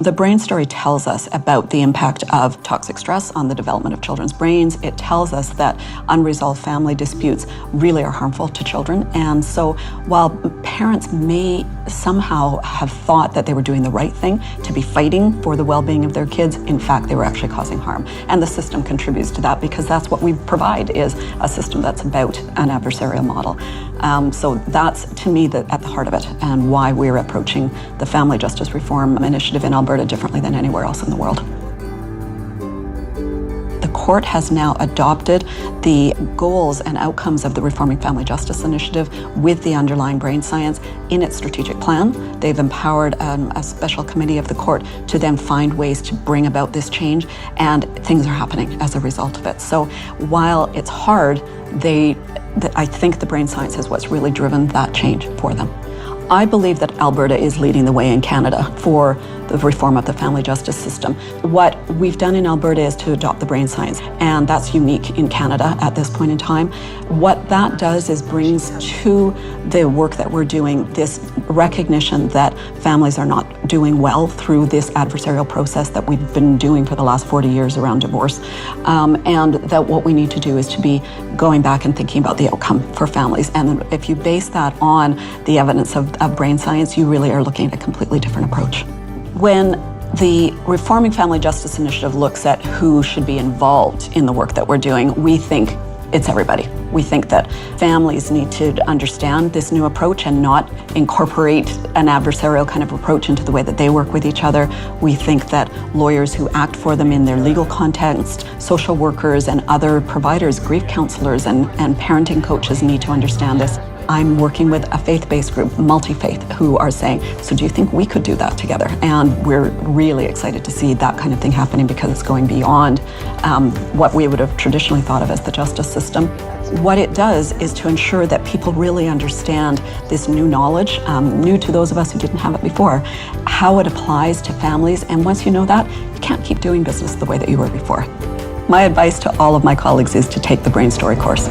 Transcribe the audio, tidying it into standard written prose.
The brain story tells us about the impact of toxic stress on the development of children's brains. It tells us that unresolved family disputes really are harmful to children. And so while parents may somehow have thought that they were doing the right thing to be fighting for the well-being of their kids, in fact, they were actually causing harm. And the system contributes to that because that's what we provide, is a system that's about an adversarial model. So that's, to me, at the heart of it, and why we're approaching the Family Justice Reform Initiative in Alberta differently than anywhere else in the world. The court has now adopted the goals and outcomes of the Reforming Family Justice Initiative with the underlying brain science in its strategic plan. They've empowered a special committee of the court to then find ways to bring about this change, and things are happening as a result of it. So while it's hard, I think the brain science is what's really driven that change for them. I believe that Alberta is leading the way in Canada for the reform of the family justice system. What we've done in Alberta is to adopt the brain science, and that's unique in Canada at this point in time. What that does is brings to the work that we're doing this recognition that families are not doing well through this adversarial process that we've been doing for the last 40 years around divorce, and that what we need to do is to be going back and thinking about the outcome for families. And if you base that on the evidence of brain science, you really are looking at a completely different approach. When the Reforming Family Justice Initiative looks at who should be involved in the work that we're doing, we think it's everybody. We think that families need to understand this new approach and not incorporate an adversarial kind of approach into the way that they work with each other. We think that lawyers who act for them in their legal context, social workers and other providers, grief counselors and parenting coaches need to understand this. I'm working with a faith-based group, multi-faith, who are saying, so do you think we could do that together? And we're really excited to see that kind of thing happening because it's going beyond what we would have traditionally thought of as the justice system. What it does is to ensure that people really understand this new knowledge, new to those of us who didn't have it before, how it applies to families. And once you know that, you can't keep doing business the way that you were before. My advice to all of my colleagues is to take the Brain Story course.